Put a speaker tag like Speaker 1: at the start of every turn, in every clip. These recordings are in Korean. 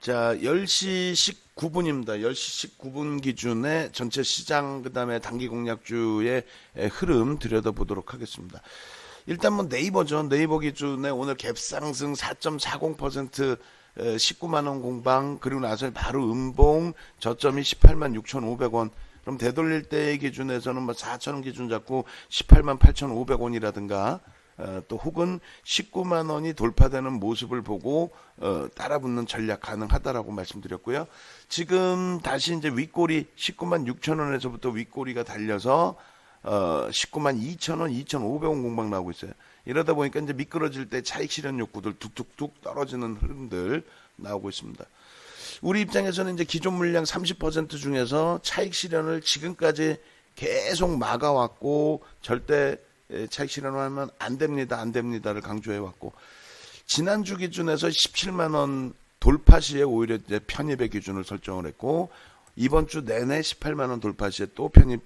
Speaker 1: 자, 10시 19분입니다. 10시 19분 기준에 전체 시장, 그 다음에 단기 공략주의 흐름 들여다보도록 하겠습니다. 일단 뭐 네이버죠. 네이버 기준에 오늘 갭상승 4.40%, 19만원 공방, 그리고 나서 바로 음봉, 저점이 18만 6,500원. 그럼 되돌릴 때 기준에서는 뭐 4,000원 기준 잡고 18만 8,500원이라든가, 또 혹은 19만 원이 돌파되는 모습을 보고 따라붙는 전략 가능하다라고 말씀드렸고요. 지금 다시 이제 윗꼬리 19만 6천 원에서부터 윗꼬리가 달려서 19만 2천 원, 2,500원 공방 나오고 있어요. 이러다 보니까 이제 미끄러질 때 차익 실현 욕구들 툭툭툭 떨어지는 흐름들 나오고 있습니다. 우리 입장에서는 이제 기존 물량 30% 중에서 차익 실현을 지금까지 계속 막아왔고 절대 차익 실현을 하면 안 됩니다를 강조해왔고, 지난주 기준에서 17만원 돌파 시에 오히려 이제 편입의 기준을 설정을 했고, 이번 주 내내 18만원 돌파 시에 또 편입,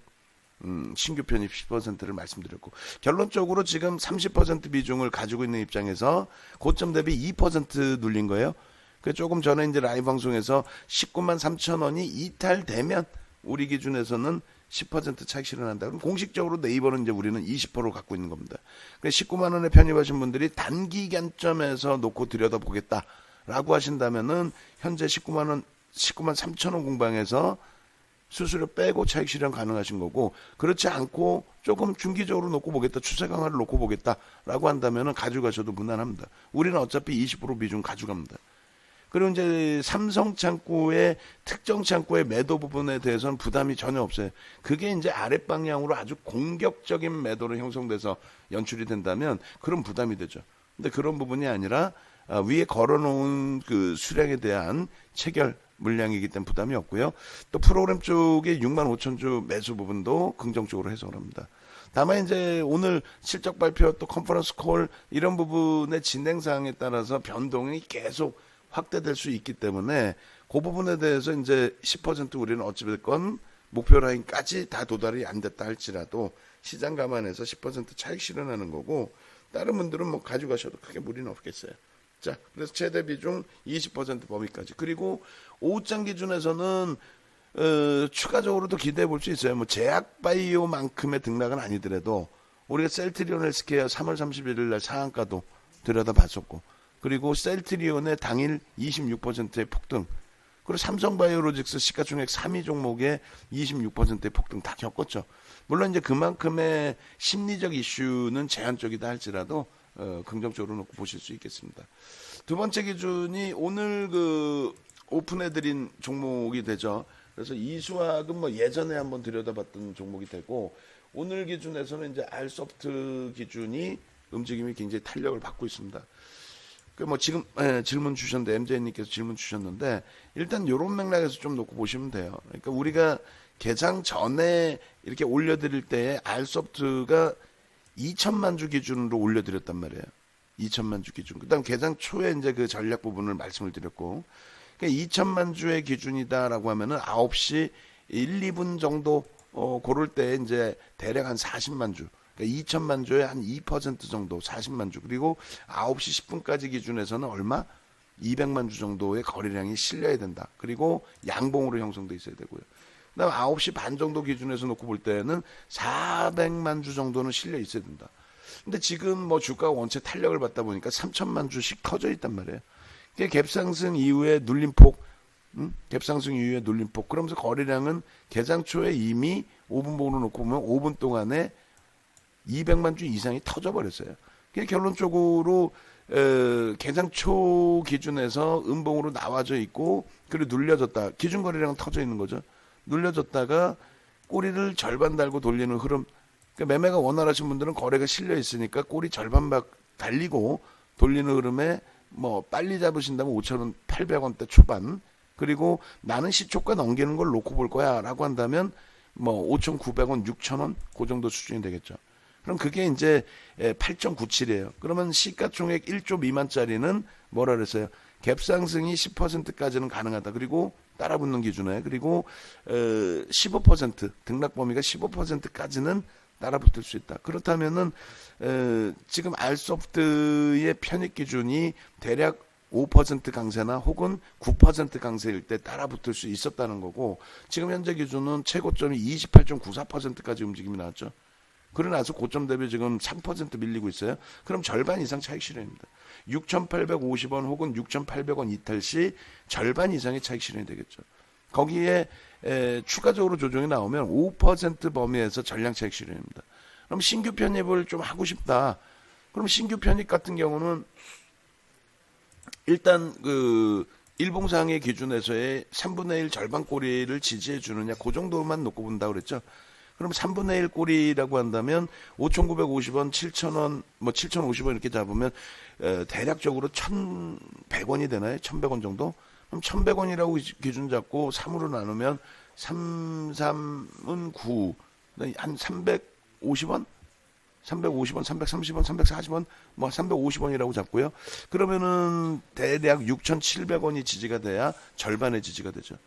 Speaker 1: 신규 편입 10%를 말씀드렸고, 결론적으로 지금 30% 비중을 가지고 있는 입장에서 고점 대비 2% 눌린 거예요. 그 조금 전에 이제 라이브 방송에서 19만 3천 원이 이탈되면 우리 기준에서는 10% 차익 실현한다. 그럼 공식적으로 네이버는 이제 우리는 20%를 갖고 있는 겁니다. 그러니까 19만 원에 편입하신 분들이 단기 관점에서 놓고 들여다보겠다라고 하신다면은 현재 19만 3천 원 공방에서 수수료 빼고 차익 실현 가능하신 거고, 그렇지 않고 조금 중기적으로 놓고 보겠다, 추세 강화를 놓고 보겠다라고 한다면은 가져가셔도 무난합니다. 우리는 어차피 20% 비중 가져갑니다. 그리고 이제 삼성 창고의 특정 창고의 매도 부분에 대해서는 부담이 전혀 없어요. 그게 이제 아랫방향으로 아주 공격적인 매도로 형성돼서 연출이 된다면 그런 부담이 되죠. 근데 그런 부분이 아니라 위에 걸어놓은 그 수량에 대한 체결 물량이기 때문에 부담이 없고요. 또 프로그램 쪽에 6만 5천 주 매수 부분도 긍정적으로 해석을 합니다. 다만 이제 오늘 실적 발표 또 컨퍼런스 콜 이런 부분의 진행 사항에 따라서 변동이 계속 확대될 수 있기 때문에 그 부분에 대해서 이제 10% 우리는 어찌됐건 목표 라인까지 다 도달이 안 됐다 할지라도 시장 감안해서 10% 차익 실현하는 거고, 다른 분들은 뭐 가져가셔도 크게 무리는 없겠어요. 자, 그래서 최대 비중 20% 범위까지. 그리고 오후장 기준에서는 추가적으로도 기대해 볼 수 있어요. 뭐 제약바이오만큼의 등락은 아니더라도 우리가 셀트리온 헬스케어 3월 31일 날 상한가도 들여다봤었고, 그리고 셀트리온의 당일 26%의 폭등, 그리고 삼성바이오로직스 시가총액 3위 종목의 26%의 폭등 다 겪었죠. 물론 이제 그만큼의 심리적 이슈는 제한적이다 할지라도 긍정적으로 놓고 보실 수 있겠습니다. 두 번째 기준이 오늘 그 오픈해드린 종목이 되죠. 그래서 이수학은 뭐 예전에 한번 들여다봤던 종목이 되고, 오늘 기준에서는 이제 알소프트 기준이 움직임이 굉장히 탄력을 받고 있습니다. 뭐 지금 질문 주셨는데, MJ님께서 질문 주셨는데, 일단 이런 맥락에서 좀 놓고 보시면 돼요. 그러니까 우리가 개장 전에 이렇게 올려드릴 때에 알소프트가 2천만 주 기준으로 올려드렸단 말이에요. 2천만 주 기준. 그다음 개장 초에 이제 그 전략 부분을 말씀을 드렸고, 그러니까 2천만 주의 기준이다라고 하면은 9시 1, 2분 정도 고를 때 이제 대략 한 40만 주. 2천만 주에 한 2% 정도 40만 주, 그리고 9시 10분까지 기준에서는 얼마? 200만 주 정도의 거래량이 실려야 된다. 그리고 양봉으로 형성돼 있어야 되고요. 그다음 9시 반 정도 기준에서 놓고 볼 때는 400만 주 정도는 실려 있어야 된다. 근데 지금 뭐 주가가 원체 탄력을 받다 보니까 3천만 주씩 터져 있단 말이에요. 갭상승 이후에 눌림폭, 갭상승 이후에 눌림폭. 그러면서 거래량은 개장 초에 이미 5분봉으로 놓고 보면 5분 동안에 200만 주 이상이 터져버렸어요. 결론적으로 개장 초 기준에서 음봉으로 나와져 있고, 그리고 눌려졌다. 기준 거래량은 터져 있는 거죠. 눌려졌다가 꼬리를 절반 달고 돌리는 흐름. 그러니까 매매가 원활하신 분들은 거래가 실려 있으니까 꼬리 절반 달리고 돌리는 흐름에 뭐 빨리 잡으신다면 5,000원, 800원대 초반. 그리고 나는 시초가 넘기는 걸 놓고 볼 거야 라고 한다면 뭐 5,900원, 6,000원 그 정도 수준이 되겠죠. 그럼 그게 이제 8.97이에요. 그러면 시가총액 1조 미만짜리는 뭐라 그랬어요? 갭상승이 10%까지는 가능하다. 그리고 따라붙는 기준에, 그리고 15% 등락 범위가 15%까지는 따라붙을 수 있다. 그렇다면은 지금 알소프트의 편입 기준이 대략 5% 강세나 혹은 9% 강세일 때 따라 붙을 수 있었다는 거고, 지금 현재 기준은 최고점이 28.94%까지 움직임이 나왔죠. 그러나서 고점 대비 지금 3% 밀리고 있어요. 그럼 절반 이상 차익 실현입니다. 6,850원 혹은 6,800원 이탈 시 절반 이상의 차익 실현이 되겠죠. 거기에 추가적으로 조정이 나오면 5% 범위에서 전량 차익 실현입니다. 그럼 신규 편입을 좀 하고 싶다. 그럼 신규 편입 같은 경우는 일단 그 일봉상의 기준에서의 3분의 1 절반 꼬리를 지지해 주느냐, 그 정도만 놓고 본다고 그랬죠. 그럼 3분의 1 꼬리라고 한다면 5,950원, 7,000원, 뭐 7,050원 이렇게 잡으면 대략적으로 1,100원이 되나요? 1,100원 정도? 그럼 1,100원이라고 기준 잡고 3으로 나누면 3, 3은 9, 한 350원? 350원, 330원, 340원, 뭐 350원이라고 잡고요. 그러면은 대략 6,700원이 지지가 돼야 절반의 지지가 되죠.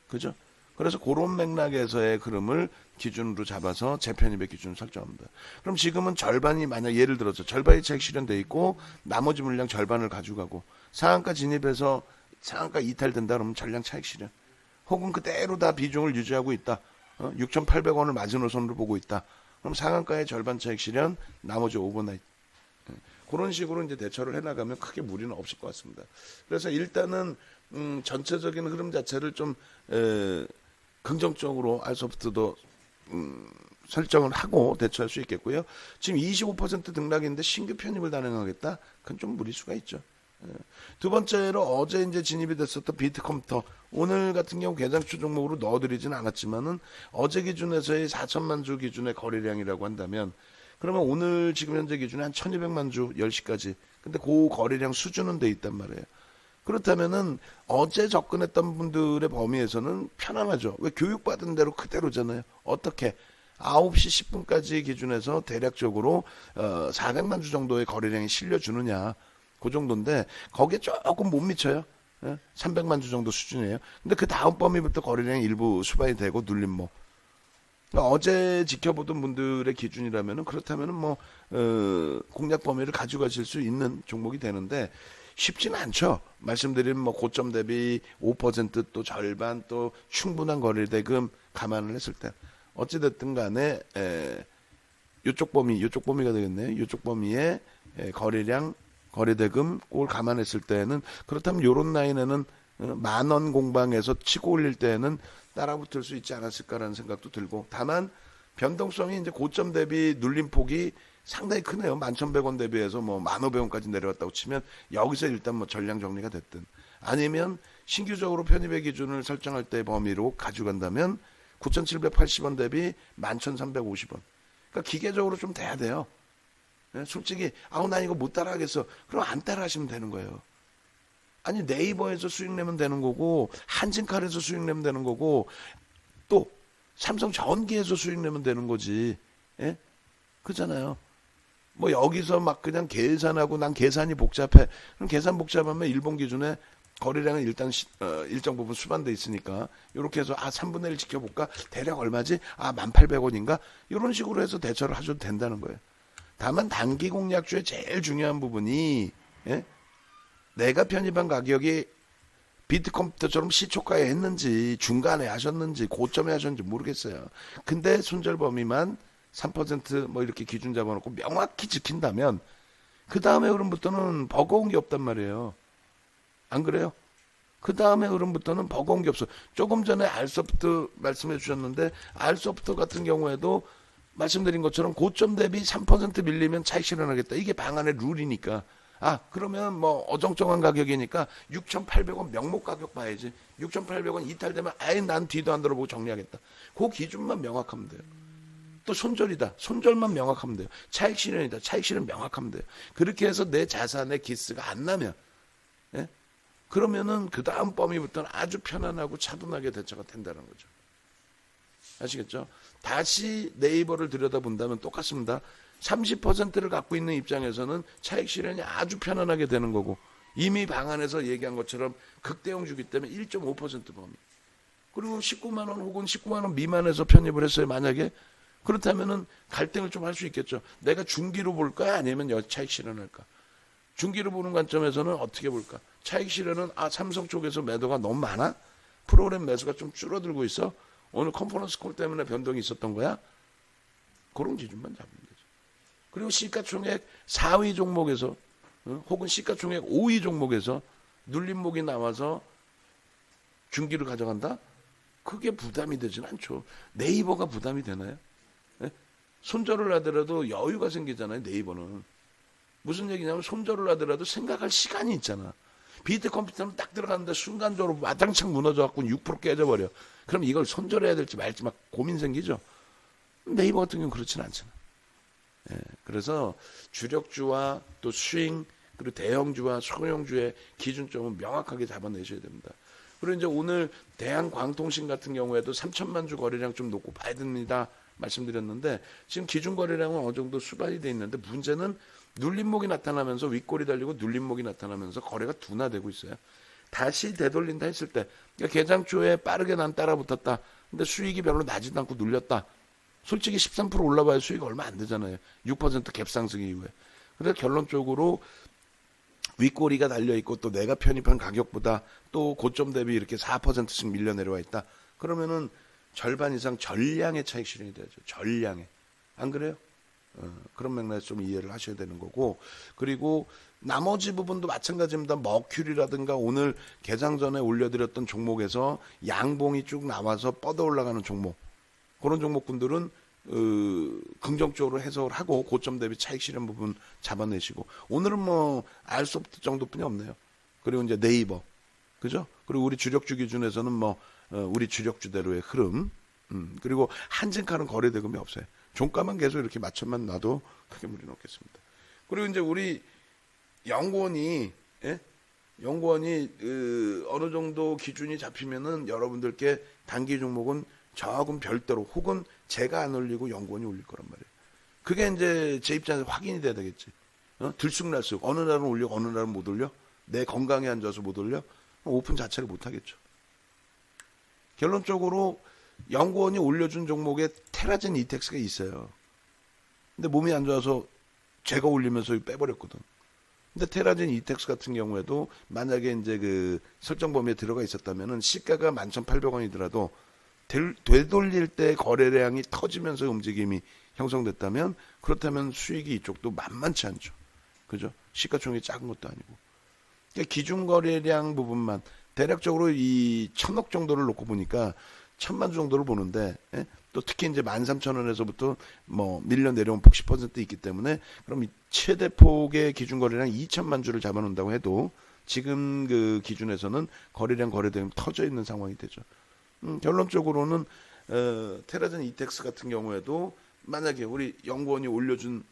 Speaker 1: 그죠? 그래서 그런 맥락에서의 흐름을 기준으로 잡아서 재편입의 기준을 설정합니다. 그럼 지금은 절반이, 만약 예를 들어서 절반이 차익 실현돼 있고 나머지 물량 절반을 가져가고 상한가 진입해서 상한가 이탈된다 그러면 전량 차익 실현. 혹은 그대로 다 비중을 유지하고 있다. 6,800원을 마지노선으로 보고 있다. 그럼 상한가의 절반 차익 실현, 나머지 오버나잇. 그런 식으로 이제 대처를 해나가면 크게 무리는 없을 것 같습니다. 그래서 일단은 전체적인 흐름 자체를 좀 긍정적으로 알소프트도 설정을 하고 대처할 수 있겠고요. 지금 25% 등락인데 신규 편입을 단행하겠다? 그건 좀 무리수가 있죠. 두 번째로 어제 이제 진입이 됐었던 비트컴퓨터, 오늘 같은 경우 개장주 종목으로 넣어드리진 않았지만은 어제 기준에서의 4천만 주 기준의 거래량이라고 한다면, 그러면 오늘 지금 현재 기준에 한 1200만 주 10시까지, 근데 그 거래량 수준은 돼 있단 말이에요. 그렇다면은 어제 접근했던 분들의 범위에서는 편안하죠. 왜? 교육받은 대로 그대로잖아요. 어떻게 9시 10분까지 기준에서 대략적으로 400만 주 정도의 거래량이 실려주느냐, 그 정도인데 거기에 조금 못 미쳐요. 300만 주 정도 수준이에요. 근데 그 다음 범위부터 거래량이 일부 수반이 되고 눌림목. 그러니까 어제 지켜보던 분들의 기준이라면은, 그렇다면은 뭐 공략 범위를 가져가실 수 있는 종목이 되는데 쉽지는 않죠. 말씀드린 뭐 고점 대비 5% 또 절반 또 충분한 거래 대금 감안을 했을 때 어찌됐든 간에 요쪽 범위가 되겠네요. 요쪽 범위에 거래량, 거래대금 꼴 감안했을 때는, 그렇다면 요런 라인에는 10,000원 공방에서 치고 올릴 때는 따라붙을 수 있지 않았을까라는 생각도 들고, 다만 변동성이 이제 고점 대비 눌림폭이 상당히 크네요. 11,100원 대비해서 뭐 15,000원까지 내려왔다고 치면 여기서 일단 뭐 전량 정리가 됐든, 아니면 신규적으로 편입의 기준을 설정할 때 범위로 가져간다면 9,780원 대비 11,350원. 그러니까 기계적으로 좀 돼야 돼요. 솔직히 난 이거 못 따라하겠어. 그럼 안 따라하시면 되는 거예요. 아니, 네이버에서 수익 내면 되는 거고, 한진칼에서 수익 내면 되는 거고, 또 삼성전기에서 수익 내면 되는 거지. 예? 그잖아요. 뭐 여기서 막 그냥 계산하고 난 계산이 복잡해. 그럼 계산 복잡하면 일본 기준에 거래량은 일단 일정 부분 수반돼 있으니까 이렇게 해서 3분의 1 지켜볼까? 대략 얼마지? 18,000원인가? 이런 식으로 해서 대처를 하셔도 된다는 거예요. 다만 단기 공략주의 제일 중요한 부분이, 내가 편입한 가격이 비트컴퓨터처럼 시초가에 했는지 중간에 하셨는지 고점에 하셨는지 모르겠어요. 근데 손절 범위만 3% 이렇게 기준 잡아놓고 명확히 지킨다면 그 다음에 흐름부터는 버거운 게 없단 말이에요. 안 그래요? 그 다음에 흐름부터는 버거운 게 없어. 조금 전에 알소프트 말씀해 주셨는데, 알소프트 같은 경우에도 말씀드린 것처럼 고점 대비 3% 밀리면 차익 실현하겠다. 이게 방안의 룰이니까. 그러면 뭐 어정쩡한 가격이니까 6,800원 명목 가격 봐야지. 6,800원 이탈되면 아예 난 뒤도 안 들어보고 정리하겠다. 그 기준만 명확하면 돼요. 또 손절이다. 손절만 명확하면 돼요. 차익 실현이다. 차익 실현 명확하면 돼요. 그렇게 해서 내 자산의 기스가 안 나면, 그러면은 그 다음 범위부터는 아주 편안하고 차분하게 대처가 된다는 거죠. 아시겠죠? 다시 네이버를 들여다본다면 똑같습니다. 30%를 갖고 있는 입장에서는 차익 실현이 아주 편안하게 되는 거고, 이미 방안에서 얘기한 것처럼 극대형 주기 때문에 1.5% 범위. 그리고 19만 원 혹은 19만 원 미만에서 편입을 했어요. 만약에 그렇다면은 갈등을 좀 할 수 있겠죠. 내가 중기로 볼까 아니면 차익 실현할까? 중기를 보는 관점에서는 어떻게 볼까? 차익 실현은 삼성 쪽에서 매도가 너무 많아? 프로그램 매수가 좀 줄어들고 있어? 오늘 컨퍼런스 콜 때문에 변동이 있었던 거야? 그런 기준만 잡으면 되죠. 그리고 시가총액 4위 종목에서 혹은 시가총액 5위 종목에서 눌림목이 나와서 중기를 가져간다? 그게 부담이 되진 않죠. 네이버가 부담이 되나요? 네? 손절을 하더라도 여유가 생기잖아요. 네이버는. 무슨 얘기냐면 손절을 하더라도 생각할 시간이 있잖아. 비트 컴퓨터는 딱 들어갔는데 순간적으로 마당창 무너져갖고 6% 깨져버려. 그럼 이걸 손절해야 될지 말지 막 고민 생기죠. 네이버 같은 경우는 그렇진 않잖아. 예, 그래서 주력주와 또 스윙 그리고 대형주와 소형주의 기준점은 명확하게 잡아내셔야 됩니다. 그리고 이제 오늘 대한광통신 같은 경우에도 3천만 주 거래량 좀 놓고 봐야 됩니다. 말씀드렸는데 지금 기준 거래량은 어느 정도 수반이 돼 있는데 문제는 눌림목이 나타나면서 윗골이 달리고 눌림목이 나타나면서 거래가 둔화되고 있어요. 다시 되돌린다 했을 때 그러니까 개장초에 빠르게 난 따라붙었다. 근데 수익이 별로 나지도 않고 눌렸다. 솔직히 13% 올라봐야 수익이 얼마 안 되잖아요. 6% 갭상승 이후에. 그래서 결론적으로 윗꼬리가 달려있고 또 내가 편입한 가격보다 또 고점 대비 이렇게 4%씩 밀려 내려와 있다. 그러면은 절반 이상 전량의 차익 실현이 되죠. 전량의. 안 그래요? 그런 맥락에서 좀 이해를 하셔야 되는 거고. 그리고 나머지 부분도 마찬가지입니다. 머큐리라든가 오늘 개장 전에 올려드렸던 종목에서 양봉이 쭉 나와서 뻗어 올라가는 종목. 그런 종목군들은 긍정적으로 해석을 하고 고점 대비 차익 실현 부분 잡아내시고 오늘은 뭐 알 수 없을 정도뿐이 없네요. 그리고 이제 네이버, 그죠? 그리고 우리 주력주 기준에서는 뭐 우리 주력주대로의 흐름, 그리고 한진칼은 거래 대금이 없어요. 종가만 계속 이렇게 맞춰만 놔도 크게 무리는 없겠습니다. 그리고 이제 우리 연구원이 어느 정도 기준이 잡히면은 여러분들께 단기 종목은 조금 별도로 혹은 제가 안 올리고 연구원이 올릴 거란 말이에요. 그게 이제 제 입장에서 확인이 돼야 되겠지. 들쑥날쑥 어느 날은 올려 어느 날은 못 올려. 내 건강에 앉아서 못 올려. 오픈 자체를 못 하겠죠. 결론적으로 연구원이 올려준 종목에 테라젠 이텍스가 있어요. 근데 몸이 안 좋아서 제가 올리면서 빼버렸거든. 근데 테라젠 이텍스 같은 경우에도 만약에 이제 그 설정 범위에 들어가 있었다면은 시가가 11,800원이더라도 되돌릴 때 거래량이 터지면서 움직임이 형성됐다면 그렇다면 수익이 이쪽도 만만치 않죠. 그죠? 시가총액이 작은 것도 아니고. 그러니까 기준 거래량 부분만 대략적으로 이 1,000억 정도를 놓고 보니까 1,000만 주 정도를 보는데 또 특히 이제 13,000원에서부터 뭐 밀려 내려온 폭 10% 있기 때문에 그럼 이 최대 폭의 기준 거래량 2천만 주를 잡아놓는다고 해도 지금 그 기준에서는 거래량 거래대금 터져 있는 상황이 되죠. 결론적으로는 테라젠 이텍스 같은 경우에도 만약에 우리 연구원이 올려준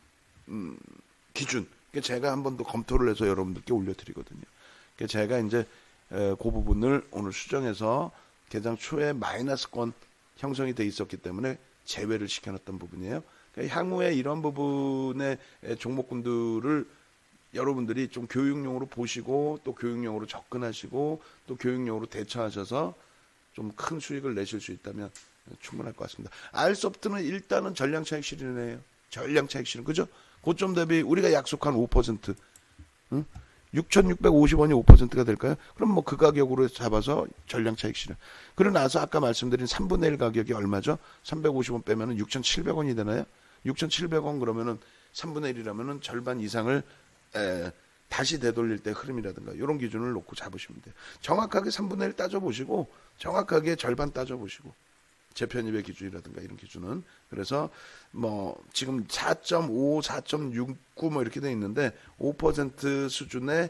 Speaker 1: 기준, 제가 한 번 더 검토를 해서 여러분들께 올려드리거든요. 제가 이제 그 부분을 오늘 수정해서 개장 초에 마이너스권 형성이 돼 있었기 때문에 제외를 시켜놨던 부분이에요. 그러니까 향후에 이런 부분의 종목군들을 여러분들이 좀 교육용으로 보시고 또 교육용으로 접근하시고 또 교육용으로 대처하셔서 좀 큰 수익을 내실 수 있다면 충분할 것 같습니다. 알소프트는 일단은 전량 차익 실현이에요. 전량 차익 실현. 그죠? 고점 대비 우리가 약속한 5%. 응? 6,650원이 5%가 될까요? 그럼 뭐 그 가격으로 잡아서 전량 차익 실현. 그러고 나서 아까 말씀드린 3분의 1 가격이 얼마죠? 350원 빼면은 6,700원이 되나요? 6,700원 그러면은 3분의 1이라면은 절반 이상을 다시 되돌릴 때 흐름이라든가 이런 기준을 놓고 잡으시면 돼요. 정확하게 3분의 1 따져보시고 정확하게 절반 따져보시고 재편입의 기준이라든가 이런 기준은 그래서 뭐 지금 4.5, 4.69 뭐 이렇게 돼 있는데 5% 수준의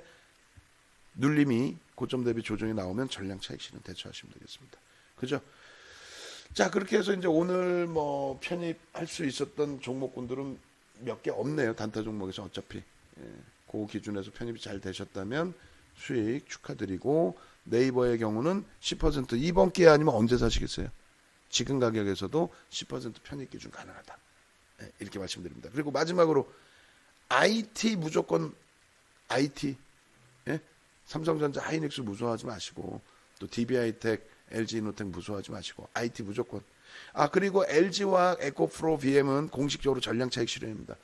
Speaker 1: 눌림이 고점 대비 조정이 나오면 전량 차익 실현 대처하시면 되겠습니다. 그죠? 자, 그렇게 해서 이제 오늘 뭐 편입할 수 있었던 종목군들은 몇 개 없네요. 단타 종목에서 어차피. 그 기준에서 편입이 잘 되셨다면 수익 축하드리고 네이버의 경우는 10% 이번 기회 아니면 언제 사시겠어요? 지금 가격에서도 10% 편입 기준 가능하다. 이렇게 말씀드립니다. 그리고 마지막으로 IT 무조건 IT 삼성전자 하이닉스 무서워하지 마시고 또 DB하이텍, LG이노텍 무서워하지 마시고 IT 무조건. 그리고 LG와 에코프로 BM은 공식적으로 전량 차익 실현입니다.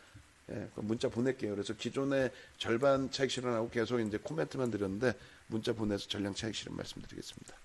Speaker 1: 예, 그 문자 보낼게요. 그래서 기존에 절반 차익 실현하고 계속 이제 코멘트만 드렸는데 문자 보내서 전량 차익 실현 말씀드리겠습니다.